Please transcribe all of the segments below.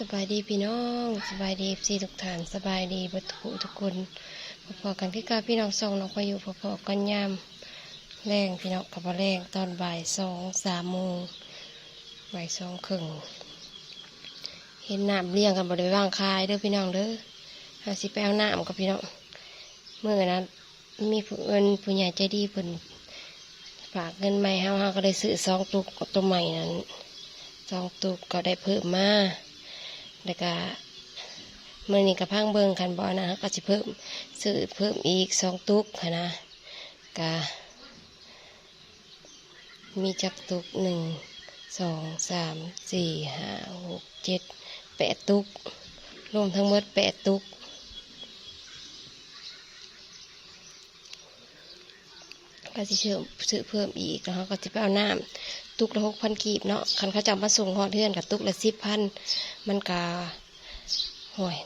สบายดีพี่น้องสบายดีซีทุกท่านสบายดีบัตุทุกคนพอๆกันพี่กาพี่น้องส่งน้องไปอยู่พอๆกันยามแรงพี่น้องกับแรงตอนบ่าย2-3 โมงบ่าย2 ครึ่งเห็นน้ำเลี้ยงกันบริเวณว่างคายเด้อพี่น้องเด้อหาสิไปเอาน้ำกับพี่น้องเมื่อนั้นมีผู้ใหญ่ใจดีเพิ่นฝากเงินใหม่เฮาก็เลยซื้อ2 ตุกกับตัวใหม่นั้น2 ตุกก็ได้เพิ่มมาแล้วก็เมื่อนี้กับพังเบิงคันบอนะก็จะซื้อเพิ่มอีก2 ตุกค่ะนะก็มีจักตุก1 2 3 4 5 6 7 8 ตุกรวมทั้งหมด8 ตุกก็จะซื้อเพิ่มอีกแล้วก็จะไปเอาน้ำตุกละ6,000 กีบเนาะคันเขาจะมาส่งฮอดเทือนกับตุกละ10,000มันก็ห่วย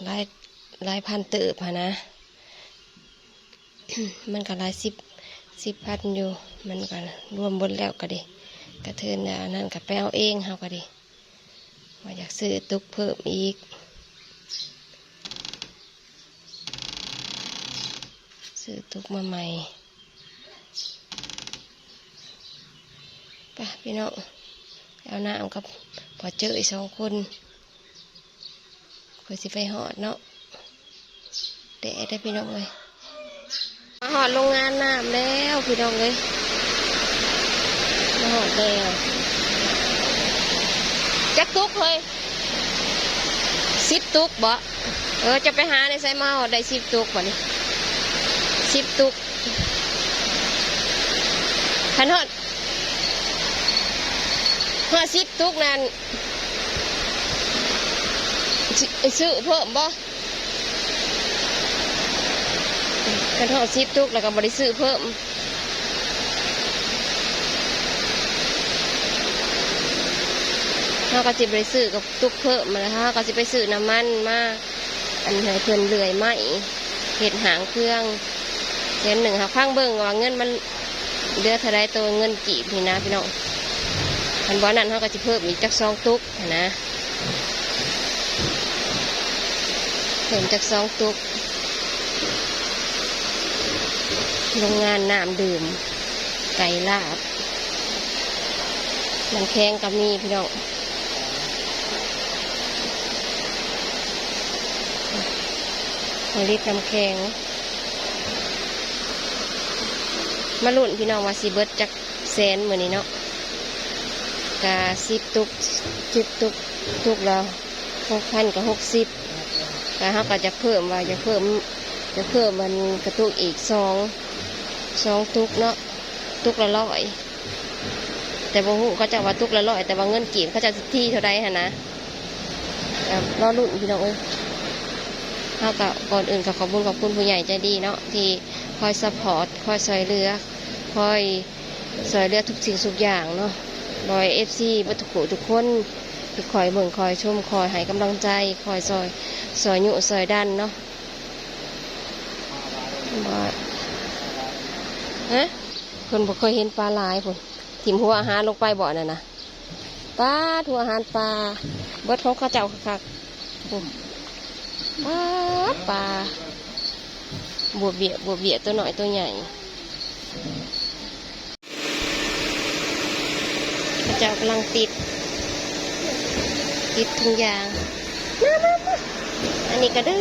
หลายพันเติบนะ มันก็หลายสิบพันอยู่มันก็รวมบนแล้วก็ดิกระเทินอันนั้นก็ไปเอาเองเขาก็ดิว่าอยากซื้อตุกเพิ่มอีกซื้อตุกมาใหม่ไปพี่น้องเอาน้ำกับพอเจออีก2 คนเพื่อสิไปหอดเนาะเดะได้พี่น้องเลยมาหอดโรงงานน้ำแล้วพี่น้องเลยมาหอดแล้วจักตุกเลย10 ตุกบ่จะไปหาในไซมาหอดได้10 ตุกบ่นี่10 ตุกขันหอด10 ตุกนั่นซื้อเพิ่มบ่กันทอด10 ตุกแล้วก็บริซื้อเพิ่มเขาก็จะบริซื้อกับตุกเพิ่มมาแล้วเขาก็จะไปซื้อน้ำมันมาอันไหนเพิ่นเลื่อยไม้เห็ดหางเครื่องเดือน1หาพังเบิ่งว่าเงินมันเดือนเท่าไรตัวเงินกีบนี่นะพี่น้องคันบ่นั้นเขาก็จะเพิ่มอีกจัก2 ตุกนะเพิ่มจาก2 ตุกโรงงานน้ำดื่มไก่ลาบน้ำแข็งก็มีพี่น้องผลิตน้ำแข็งมาลุ่นพี่น้องว่าสิเบิดจาก100,000มื้อนี้เนาะกะ10 ตุก10 ตุกตุกแล้ว6,000กับ60แล้วเขาก็จะเพิ่มว่าจะเพิ่มมันกระตุกอีก2 ตุกเนาะตุกละ100แต่บางหูเขาจะว่าตุกละ100แต่บางเงินกีบเขาจะที่เท่าไรฮะนะรอรุ่นพี่น้องเขาก็ก่อนอื่นก็ขอบคุณผู้ใหญ่ใจดีเนาะที่คอยซัพพอร์ตคอยช่วยเหลือทุกสิ่งทุกอย่างเนาะรอยFCบัตุกุทุกคนที่คอยเบิ่งคอยชมคอยให้กำลังใจคอยซอยยุซอยดันเนาะคนบ่เคยเห็นปลาหลายพุ่นถิ่มหัวอาหารลงไปบ่อน่ะนะปลาหัวอาหารปลาเบิดของข้าเจ้าคักพุ่นปลาบวบเบี้ยตัวหน่อยตัวใหญ่ข้าเจ้ากำลังติดถุงยางมาอันนี้ก็ดื้อ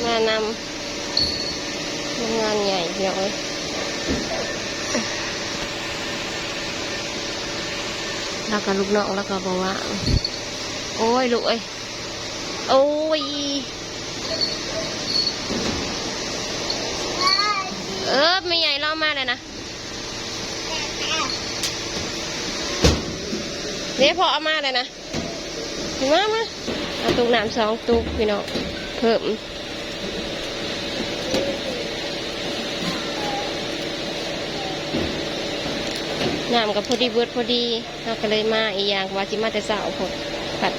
มานำงานใหญ่เดี๋ยวแล้วก็ลูกน้องแล้วก็บอกว่าโอ้ยลูกโอ้ยไม่ใหญ่ล่อมาเลยนะเดี๋ยวพอเอามาเลยนะมาเอาตุกน้ำ2 ตุกพี่น้องเพิ่มน้ำกับพอดีเบิดพอดีเราก็เลยมาอีกอย่างว่าจิมาแต่เช้าพดผัด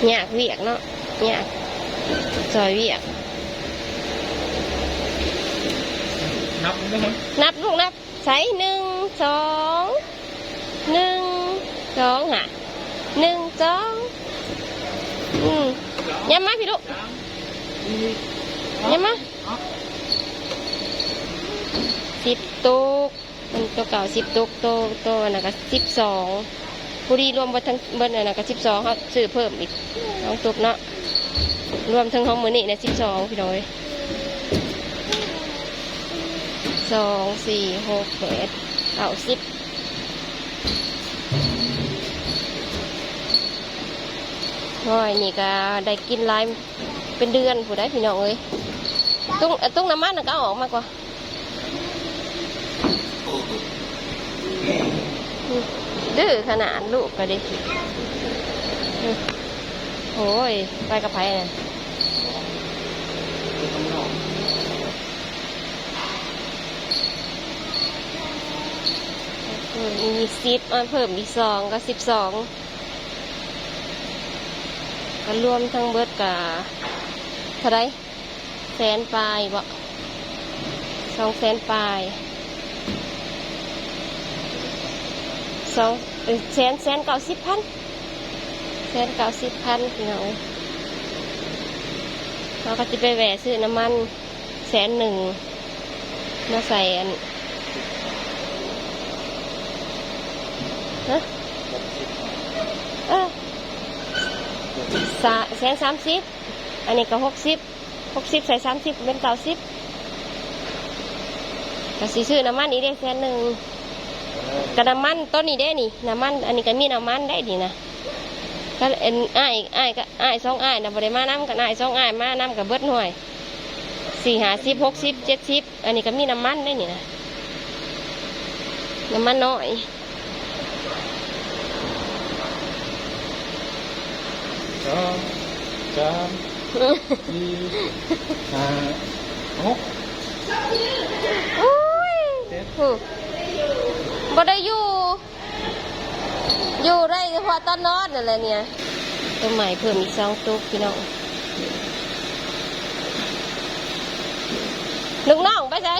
หยากเวียกเนาะหยากซอยเวียกนับลูกนับใส่1 2 1 2หะ1 2 ย้ำมาพี่ลูกย้ำมา10 ตุกมันตัวเก่า10 ตุกตัวน่ะก็12ผู้ดีรวมเบิดทั้งเบิดน่ะก็12เขาซื้อเพิ่มอีก2 ตุกเนาะรวมทั้งห้องมือนี่เนี่ย12พี่น้อย2 4 6 8 9 10น้อยนี่ก็ได้กินหลายเป็นเดือนผู้ได้พี่น้องเอ้ยตุ้งน้ำมันน่ะก็เอาออกมากกว่าดื้อขนาดลูกก็ดิโอ้ยไปกับไผ่น่ะมี10มาเพิ่มอีก2ก็12ก็รวมทั้งเบิดกับเท่าไร100,000 ปลายบ่200,000 ปลาย190,000พี่น้องเราก็จะไปแหวะซื้อน้ำมัน100,000มาใส่อันฮะ130,000อันนี้ก็60ใส่30เป็น90ก็สิซื้อน้ำมันอีกได้100,000กับน้ำมันต้นนี้ได้นี่น้ำมันอันนี้ก็มีน้ำมันได้ดีนะก็อ้าย2 อ้ายนะบริมาน้ำกับอ้าย2 อ้ายมาน้ำกับเบิดหน่วย4 50 60 70อันนี้ก็มีน้ำมันได้นี่นะน้ำมันน้อย3 4 5 6อุ้ยบ่ได้อยู่ได้เฉพาะตอนนอนนั่นแหละเนี่ยตัวใหม่เพิ่มอีก2 ตุกพี่น้องลูกน้องไปใส่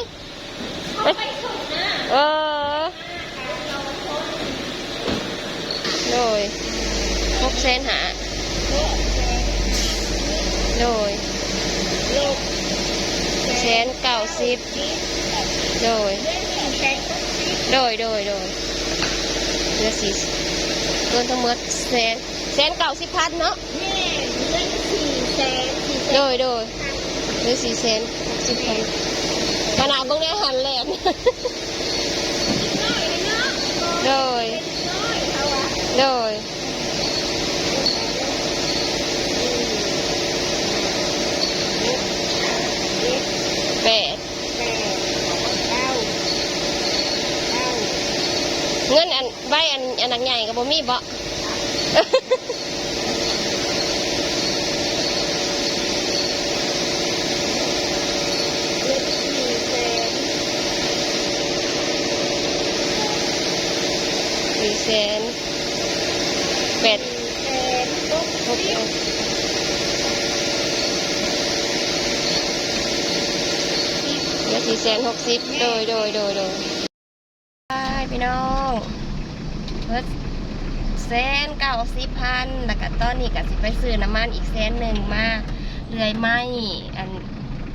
โดย600,000หาโดย190,000โดยเหลือ4รวมทั้งหมด190,000เนาะโดยเหลือ460,000ขนาดพวกนี้หันแหลมโดย8เงินใบอันหนักใหญ่กับบ่มีบ่400,000 8 460,000โดยพี่น้องเพิ่ม190,000แล้วก็ตอนนี้ก็สิไปซื้อน้ำมันอีก100,000มาเลื่อยไม้อัน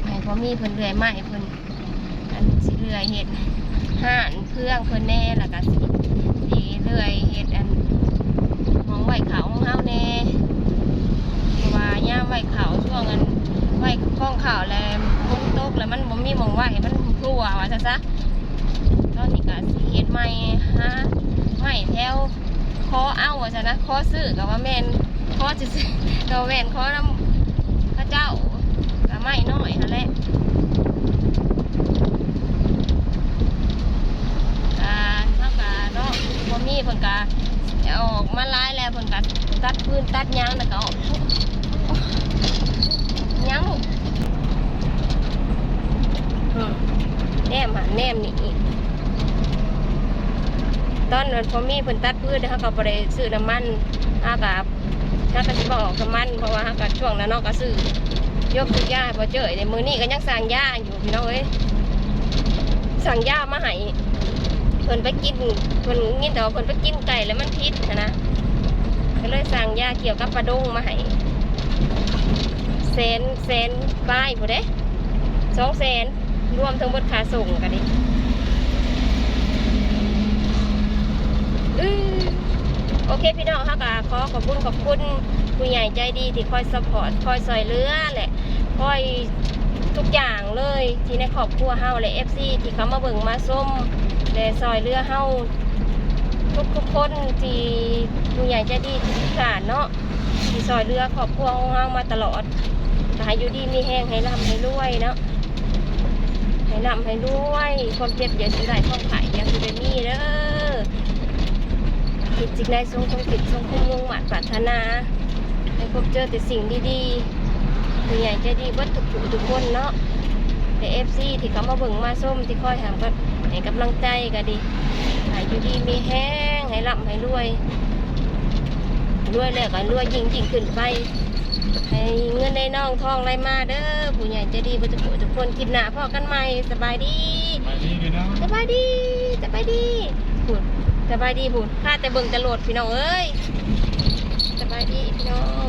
ให้พ่อมีเพิ่นเลื่อยไม้เพิ่นอันสิเลื่อยเฮ็ดห่านเพื่องเพิ่นแน่แล้วก็สิเลื่อยเฮ็ดอันมองไหวเขาของเฮาแน่เพราะว่าย่ามไหวเขาช่วงอันไหวคล้องเขาแล้วฝนตกแล้วมันบ่มีหม่องไหวมันรั่วว่าซะตอนนี้ก็สิเฮ็ดใหม่ฮะใหม่แถวคอเอาว่าซะนะคอซื้อก็ว่าแม่นคอสิซื้อก็แม่นคอนำพระเจ้าก็ไม่น้อยหั่นแหละเท่ากับเนาะบ่มีเพิ่นก็ออกมาหลายแล้วเพิ่นก็ตัดพื้นตัดยางแล้วก็ออกยางลูกแนมหันแนมนี่ตอนนั้นพอมีเพิ่นตัดพืชเขาก็บ่ได้ซื้อน้ำมันเขาก็สิบ่ออกน้ำมันเพราะว่าเขาก็ช่วงนั้นเนาะก็ซื้อยกทุกย่าพอเจอในมื้อนี้ก็ยังสั่งย่าอยู่พี่น้องเอ้ยสั่งย่ามาให้เพิ่นไปกินเพิ่นงิ้นแต่ว่าเพิ่นไปกินไก่แล้วมันพิษนะก็เลยสั่งย่าเกี่ยวกับปลาดุงมาให้ แสนป้ายผู้เด้200,000รวมทั้งหมดค่าส่งกันดิโอเคพี่น้องค่ะขอขอบคุณผู้ใหญ่ใจดีที่คอยซัพพอร์ตคอยซอยเหลือแหละคอยทุกอย่างเลยที่ในครอบครัวเฮาและ FC ที่เขามาเบิ่งมาส้มและซอยเหลือเฮาทุกคนที่ผู้ใหญ่ใจดีที่พิการเนาะที่ซอยเหลือครอบครัวของเฮามาตลอดให้อยู่ดีมีแห้งให้ร่ำให้รวยเนาะให้ร่ำให้รวยความเจ็บอย่าสิได้ความไข่อย่าสิได้มีเด้อคิดสิ่งใดทรงคิดทรงคงมุ่งมั่นปรารถนาให้พบเจอแต่สิ่งดีๆผู้ใหญ่ใจดีเบิดทุกคนเนาะแต่ FC ที่เขามาเบิ่งมาส้มที่คอยหามก็ให้กำลังใจก็ดีให้อยู่ดีมีแห้งให้ร่ำให้รวยแล้วก็รวยยิ่งขึ้นไปให้เงินในน้องทองไหลมาเด้อผู้ใหญ่ใจดีเบิดทุกคนคลิปหน้าพอกันใหม่สบายดี มาดีกันนะ สบายดีพูดสบายดีพูดข้าแต่เบิ่งจะโหลดพี่น้องเอ้ยสบายดีพี่น้อง